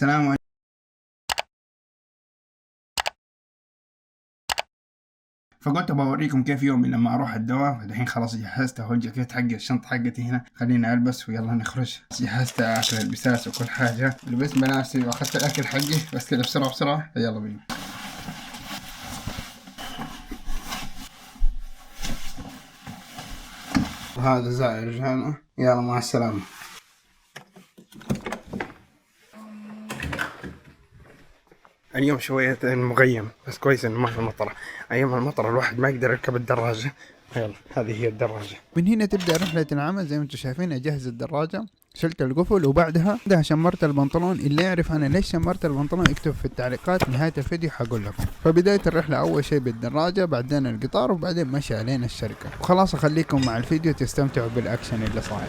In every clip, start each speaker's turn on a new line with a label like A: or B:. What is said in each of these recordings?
A: السلام عليكم. فقلت بوريكم كيف يومي لما اروح الدوام. الحين خلاص جهزت اهو الجاكيت حقي، الشنطة حقتي هنا، خليني البس ويلا نخرج. جهزت اكل البساس وكل حاجة، لبست بنفسي واخذت الاكل حقي، بس كذا بسرعة بسرعة يلا بينا. وهذا زائر رجعنا، يلا مع السلامة. اليوم شوية مغيم بس كويس انه ما في مطر. ايام المطر الواحد ما يقدر يركب الدراجة. يلا هذه هي الدراجة. من هنا تبدأ رحلة العمل. زي ما انتم شايفين اجهز الدراجة، شلت القفل وبعدها شمرت البنطلون. اللي يعرف انا ليش شمرت البنطلون يكتب في التعليقات، نهاية الفيديو حقول لكم. فبداية الرحلة اول شيء بالدراجة، بعدين القطار، وبعدين مشي علينا الشركة. وخلاص اخليكم مع الفيديو تستمتعوا بالاكشن اللي صاير.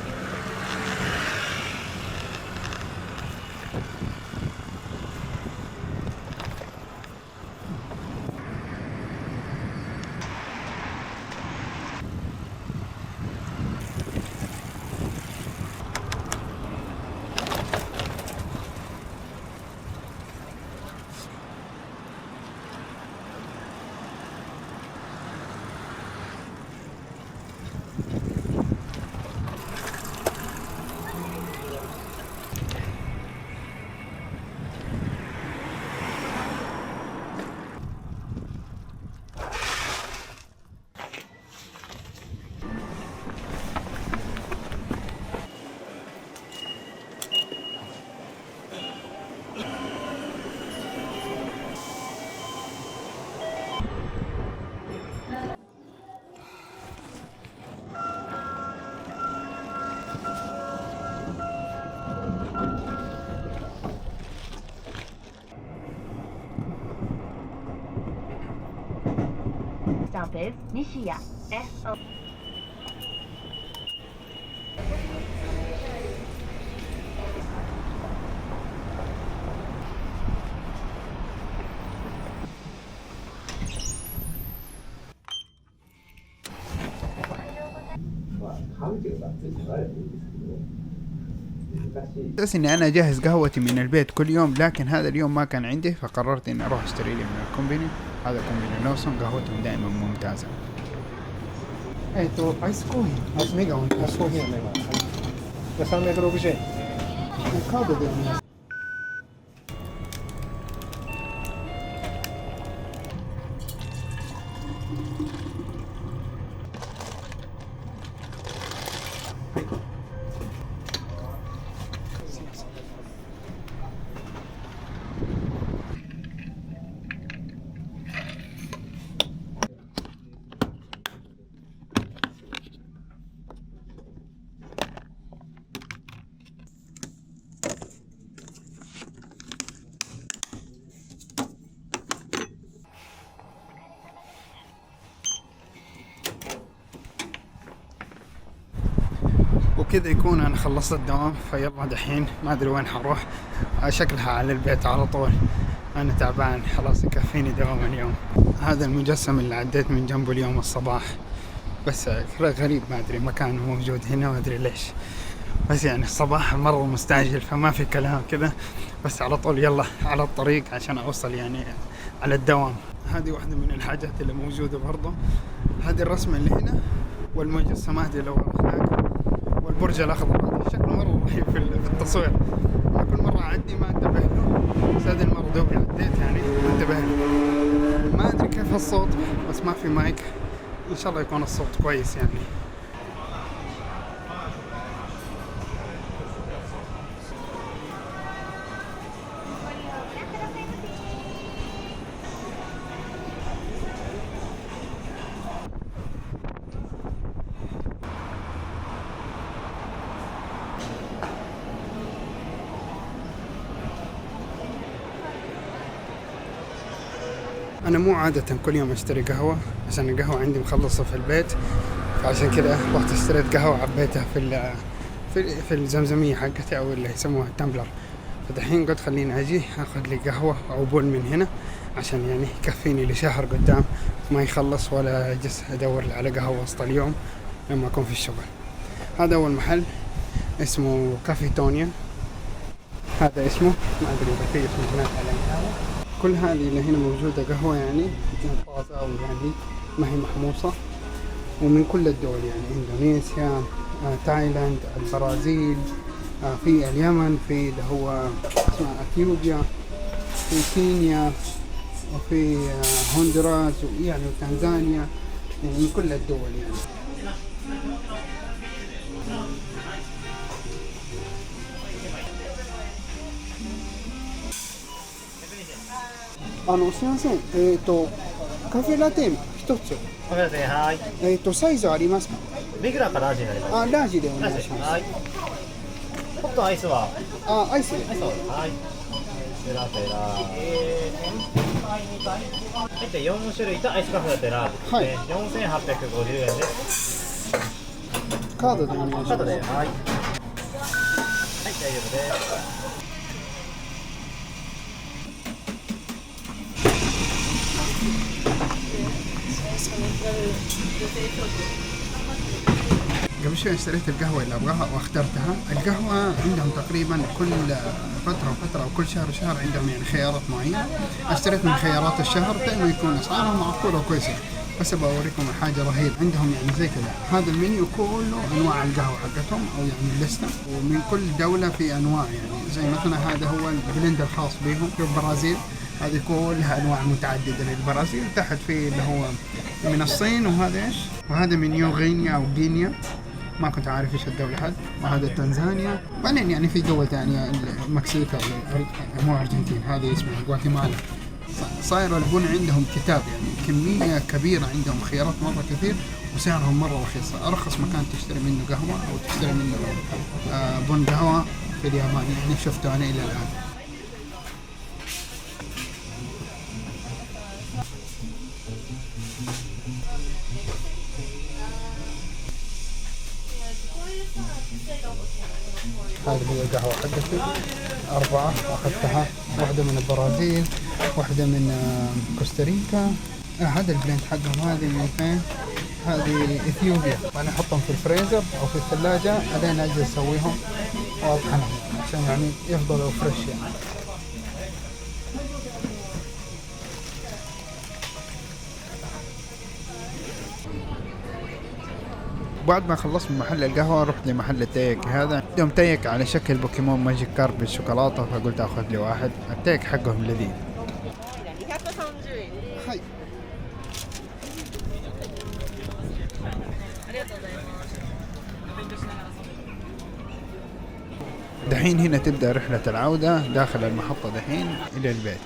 B: Stop is Nishiya. S-O.
A: اساس اني انا اجهز قهوتي من البيت كل يوم، لكن هذا اليوم ما كان عندي، فقررت اني اروح اشتري لي من الكومبيني. هذا كومبيني لوسون، قهوتهم دائما ممتازة. アイスコーヒー、アイスメガネ、アイスコーヒーのメガネ。じゃあ360円。カードでお願いします。وكذا يكون انا خلصت الدوام. فيلا دحين ما ادري وين حروح، شكلها على البيت على طول. انا تعبان خلاص، يكفيني دوام اليوم. هذا المجسم اللي عديت من جنبه اليوم الصباح، بس غريب ما ادري مكانه موجود هنا، ما ادري ليش. بس يعني الصباح مرة مستعجل فما في كلام كذا، بس على طول يلا على الطريق عشان اوصل يعني على الدوام. هذه واحدة من الحاجات اللي موجودة برضه، هذه الرسمة اللي هنا، والمجسمات اللي ورا هناك، والبرج الاخضر. هذا شكله مرة رهيب في التصوير. كل مرة اعدي ما انتبه له، بس هذه المرة دوبي عديت يعني ما انتبه له. ما ادري كيف الصوت، بس ما في مايك، ان شاء الله يكون الصوت كويس يعني. انا مو عادة كل يوم اشتري قهوة، عشان القهوة عندي مخلصة في البيت، فعشان كذا رحت اشتريت قهوة عبيتها في الزمزمية حقتي، او اللي يسموها التمبلر. فدحين قلت خليني اجي اخذ لي قهوة او بول من هنا، عشان يعني يكفيني لشهر قدام ما يخلص، ولا اجلس ادور على قهوة وسط اليوم لما اكون في الشغل. هذا اول محل اسمه كافي تونيان. هذا اسمه، ما ادري اذا في اسم هناك عليه. كل هذه اللي هنا موجودة قهوة يعني طازة أو يعني ما هي محموصة، ومن كل الدول يعني إندونيسيا، تايلاند، البرازيل، في اليمن، في اللي هو اسمها أثيوبيا، في كينيا، وفي هندوراس ويعني وتنزانيا، يعني من كل الدول يعني.すいません、カフェラテ一つ、
C: カフェラテ、はい。
A: サイズありますか？
C: レギュラーかラージになります。
A: あ、ラージでお願いします。
C: はい。ホットアイスは？
A: アイスで。
C: アイスは、はい。カフェラテラー。4種類とアイスカフェラテラージですね。
A: はい。
C: 4850円です。
A: カードでお願いします。
C: カードで、はい。はい、大丈夫です。
A: قبل شوي اشتريت القهوة اللي أبغاها واخترتها. القهوة عندهم تقريبا كل فترة وفترة أو كل شهر وشهر عندهم يعني خيارات معينة. اشتريت من خيارات الشهر، دائما يكون أسعارهم معقولة وكويسة. بس بوريكم حاجة رهيبة عندهم يعني زي كذا. هذا المنيو كله أنواع القهوة حقتهم أو يعني اللستة، ومن كل دولة في أنواع يعني زي مثلا هذا هو البلند الخاص بهم في البرازيل، هذه كلها أنواع متعددة للبرازيل. تحت في اللي هو من الصين، وهذا إيش؟ وهذا من غينيا أو غينيا، ما كنت عارف ايش الدولة هذه. وهذا تنزانيا، بعدين يعني في دول ثانية المكسيك مو أرجنتين، هذه اسمها غواتيمالا. صاير البن عندهم كتاب يعني كمية كبيرة، عندهم خيارات مرة كثير وسعرهم مرة رخيص. أرخص مكان تشتري منه قهوة أو تشتري منه بن قهوة في اليابان يعني شفته أنا إلى الآن. هذه هي القهوة حقتي 4 أخذتها، واحدة من البرازيل، واحدة من كوستاريكا. هذا البلند حقهم، هذه من فين؟ هذه إثيوبيا. وأنا أحطهم في الفريزر أو في الثلاجة ألين أجي أسويهم وأطحنهم عشان يعني يفضلوا فريش يعني. بعد ما خلصت من محل القهوة رحت لمحل التيك. هذا عندهم تيك على شكل بوكيمون ماجيك كارد بالشوكولاتة، فقلت أخذ لي واحد. التيك حقهم لذيذ. دحين هنا تبدأ رحلة العودة داخل المحطة دحين إلى البيت.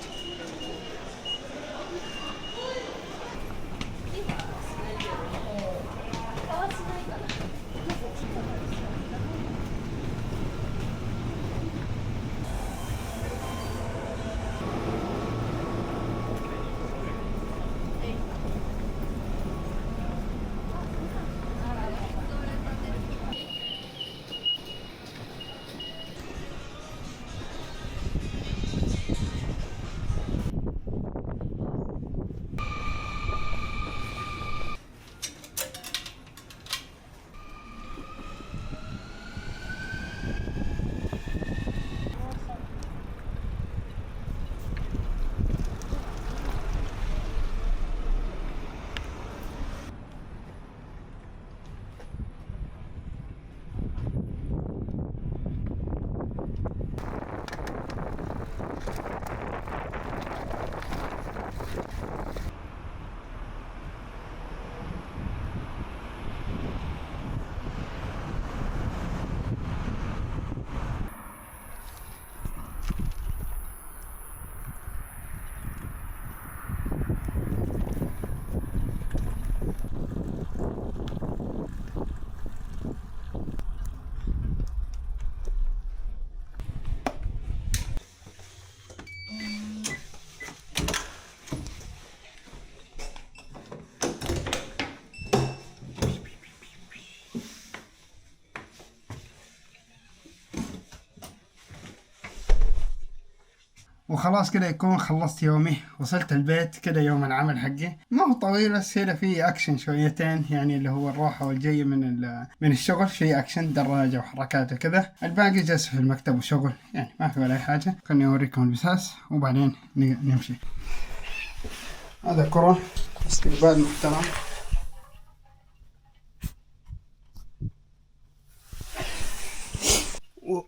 A: وخلاص كده يكون خلصت يومي. وصلت البيت كده يوم العمل حقي ما هو طويل بس هنا فيه أكشن شويتين، يعني اللي هو الروحة والجاي من الشغل، فيه أكشن دراجة وحركات وكذا. الباقي جالس في المكتب وشغل، يعني ما في ولا أي حاجة. خليني أوريكم البساس وبعدين نمشي. هذا كرة استقبال محترم.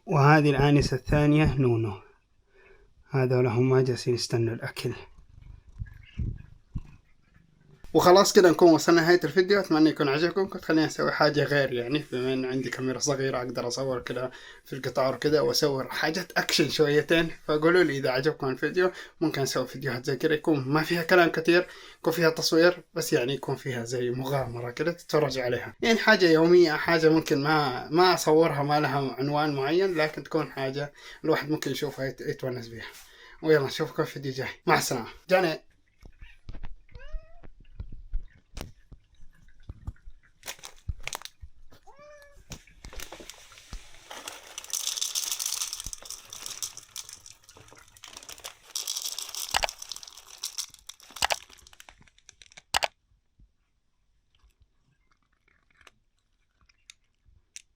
A: وهذه الآنسة الثانية نونو، هذول هم جالسين يستنوا الأكل. وخلاص كده نكون وصلنا نهاية الفيديو. أتمنى يكون عجبكم. كنت خليني أسوي حاجة غير، يعني بما إن عندي كاميرا صغيرة أقدر أصور كده في القطار كده وأصور حاجات أكشن شويتين. فقولوا لي إذا عجبكم الفيديو، ممكن أسوي فيديوهات زي كده يكون ما فيها كلام كتير، يكون فيها تصوير بس، يعني يكون فيها زي مغامرة كده تتفرج عليها. يعني حاجة يومية، حاجة ممكن ما أصورها، ما لها عنوان معين، لكن تكون حاجة الواحد ممكن يشوفها يتونس بيها. ويلا نشوفكم في فيديو جاي. مع السلامة. جاني.